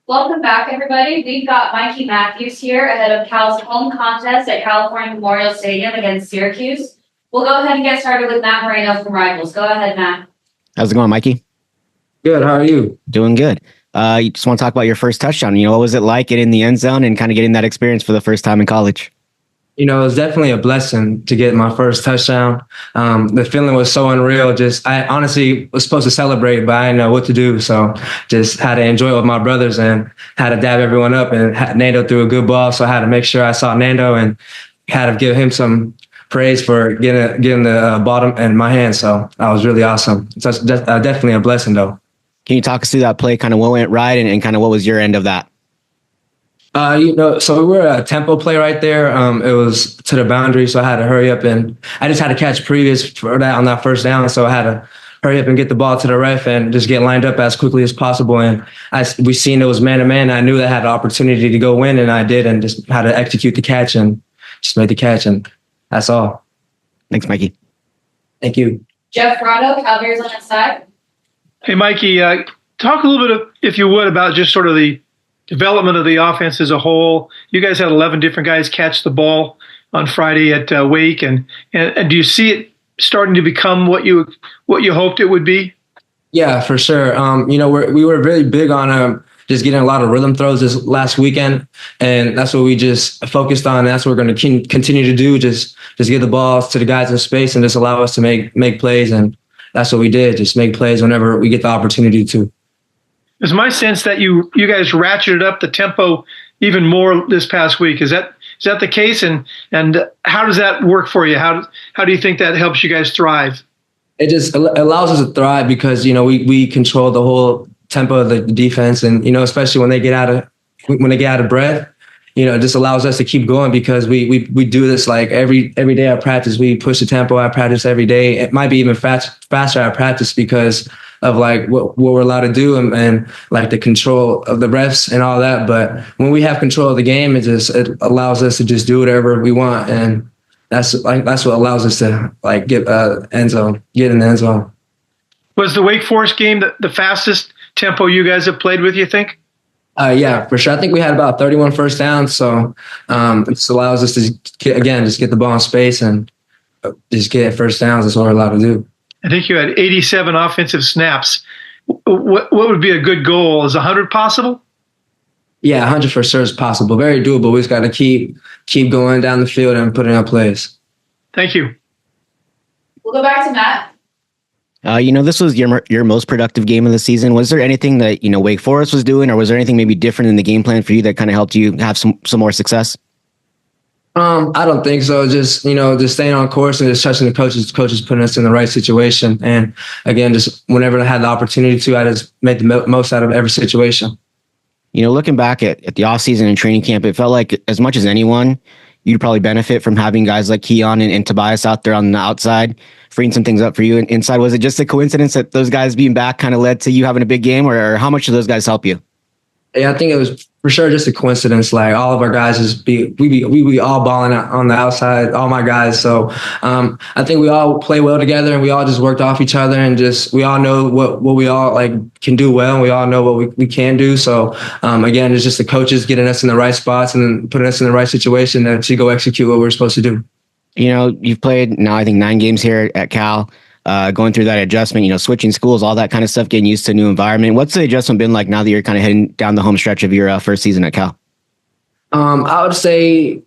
Welcome back, everybody. We've got Mikey Matthews here ahead of Cal's home contest at California Memorial Stadium against Syracuse. We'll go ahead and get started with Matt Moreno from Rivals. Go ahead, Matt. How's it going, Mikey? Good. How are you? Doing good. You just want to talk about your first touchdown. What was it like getting in the end zone and kind of getting that experience for the first time in college? It was definitely a blessing to get my first touchdown. The feeling was so unreal. I honestly was supposed to celebrate, but I didn't know what to do. So just had to enjoy it with my brothers and had to dab everyone up. And Nando threw a good ball, so I had to make sure I saw Nando and had to give him some praise for getting the ball in my hand. So that was really awesome. So it's definitely a blessing, though. Can you talk us through that play, kind of what went right and kind of what was your end of that? So we were a tempo play right there. It was to the boundary, so I had to hurry up and I just had to catch previous for that on that first down. So I had to hurry up and get the ball to the ref and just get lined up as quickly as possible. And we seen it was man to man. I knew that I had the opportunity to go win, and I did, and just had to execute the catch and just made the catch, and that's all. Thanks, Mikey. Thank you. Jeff Rado, Cavaliers on that side. Hey, Mikey, talk a little bit, if you would, about just sort of the development of the offense as a whole. You guys had 11 different guys catch the ball on Friday at Wake, and do you see it starting to become what you hoped it would be? Yeah, for sure. We were really big on just getting a lot of rhythm throws this last weekend, and that's what we just focused on. And that's what we're going to continue to do. Just get the balls to the guys in space and just allow us to make plays, and that's what we did. Just make plays whenever we get the opportunity to. It's my sense that you guys ratcheted up the tempo even more this past week. Is that the case? And how does that work for you? How do you think that helps you guys thrive? It just allows us to thrive because we control the whole tempo of the defense, and especially when they get out of breath, it just allows us to keep going because we do this like every day at practice. We push the tempo at practice every day. It might be even faster at practice because of like what we're allowed to do and like the control of the refs and all that. But when we have control of the game, it allows us to just do whatever we want, and that's what allows us to like get in the end zone. Was the Wake Forest game the fastest tempo you guys have played with, you think? Yeah, for sure. I think we had about 31 first downs, so it just allows us to just get the ball in space and just get first downs. That's what we're allowed to do. I think you had 87 offensive snaps. What would be a good goal? Is 100 possible? Yeah, 100 for sure is possible. Very doable. We just got to keep going down the field and putting up plays. Thank you. We'll go back to Matt. This was your most productive game of the season. Was there anything that Wake Forest was doing, or was there anything maybe different in the game plan for you that kind of helped you have some more success? I don't think so. Just staying on course and just trusting the coaches. Coaches putting us in the right situation, and again, just whenever I had the opportunity to, I just made the most out of every situation. Looking back at the offseason and training camp, it felt like as much as anyone, you'd probably benefit from having guys like Keon and Tobias out there on the outside, freeing some things up for you inside. Was it just a coincidence that those guys being back kind of led to you having a big game, or how much did those guys help you? Yeah, I think it was for sure just a coincidence. Like all of our guys we be all balling out on the outside, all my guys. So I think we all play well together, and we all just worked off each other, and just we all know what we all like can do well, and we all know what we can do. So again, it's just the coaches getting us in the right spots and then putting us in the right situation to go execute what we're supposed to do. You've played now, I think 9 games here at Cal. Going through that adjustment, switching schools, all that kind of stuff, getting used to a new environment. What's the adjustment been like now that you're kind of heading down the home stretch of your first season at Cal? I would say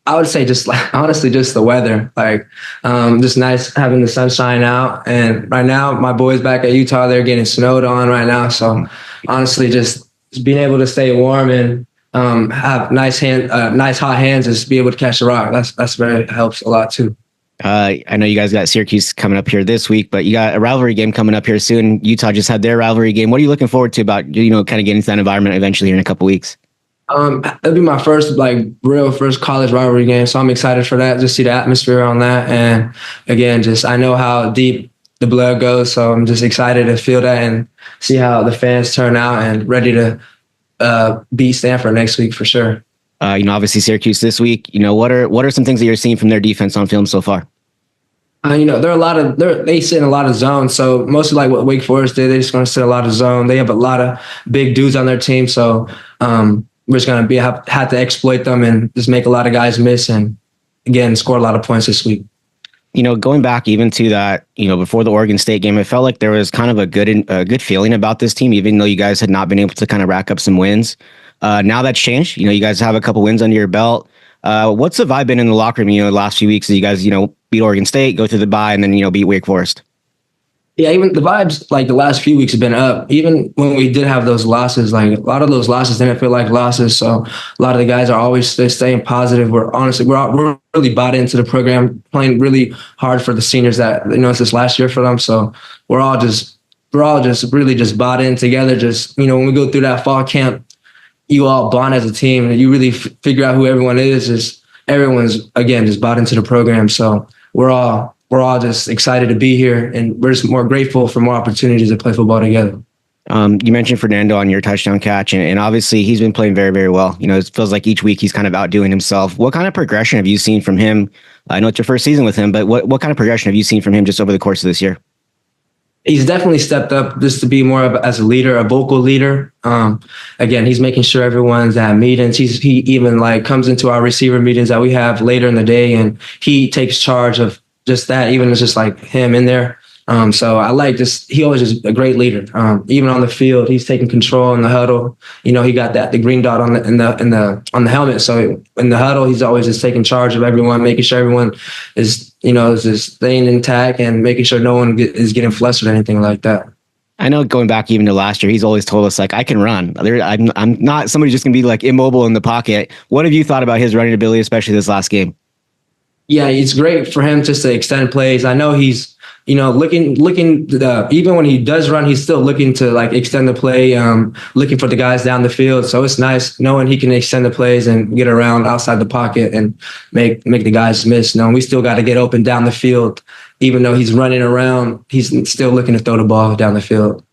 just like honestly, just the weather, like just nice having the sunshine out. And right now, my boys back at Utah, they're getting snowed on right now. So honestly, just being able to stay warm and have nice hot hands, just be able to catch the rock. That's very helps a lot too. I know you guys got Syracuse coming up here this week, but you got a rivalry game coming up here soon. Utah just had their rivalry game. What are you looking forward to about, kind of getting into that environment eventually here in a couple weeks? It'll be my first real college rivalry game. So I'm excited for that. Just see the atmosphere on that. And again, I know how deep the blood goes. So I'm just excited to feel that and see how the fans turn out and ready to beat Stanford next week for sure. Obviously Syracuse this week. What are some things that you're seeing from their defense on film so far? There are a lot of they sit in a lot of zones. So mostly like what Wake Forest did, they're just going to sit a lot of zone. They have a lot of big dudes on their team, so we're just going to have to exploit them and just make a lot of guys miss and again score a lot of points this week. Going back even to that, before the Oregon State game, it felt like there was kind of a good feeling about this team, even though you guys had not been able to kind of rack up some wins. Now that's changed. You guys have a couple wins under your belt. What's the vibe been in the locker room, the last few weeks as you guys, beat Oregon State, go through the bye, and then, beat Wake Forest? Yeah, even the vibes like the last few weeks have been up. Even when we did have those losses, like a lot of those losses didn't feel like losses. So a lot of the guys are always staying positive. We're really bought into the program, playing really hard for the seniors that, it's this last year for them. So we're all just really just bought in together. Just, when we go through that fall camp, you all bond as a team and you really figure out who everyone is. Just everyone's, again, just bought into the program. So we're all just excited to be here, and we're just more grateful for more opportunities to play football together. You mentioned Fernando on your touchdown catch, and obviously he's been playing very, very well. It feels like each week he's kind of outdoing himself. What kind of progression have you seen from him? I know it's your first season with him, but what kind of progression have you seen from him just over the course of this year? He's definitely stepped up just to be more of as a leader, a vocal leader. Again, he's making sure everyone's at meetings. He even like comes into our receiver meetings that we have later in the day, and he takes charge of just that, even it's just like him in there. So I like this. He always is a great leader. Even on the field, he's taking control in the huddle. He got the green dot on the helmet. So in the huddle, he's always just taking charge of everyone, making sure everyone is just staying intact and making sure no one is getting flustered or anything like that. I know going back even to last year, he's always told us like, I can run. I'm not somebody just gonna be like immobile in the pocket. What have you thought about his running ability, especially this last game? Yeah, it's great for him just to extend plays. I know he's, looking even when he does run, he's still looking to like extend the play, looking for the guys down the field. So it's nice knowing he can extend the plays and get around outside the pocket and make the guys miss. We still got to get open down the field. Even though he's running around, he's still looking to throw the ball down the field.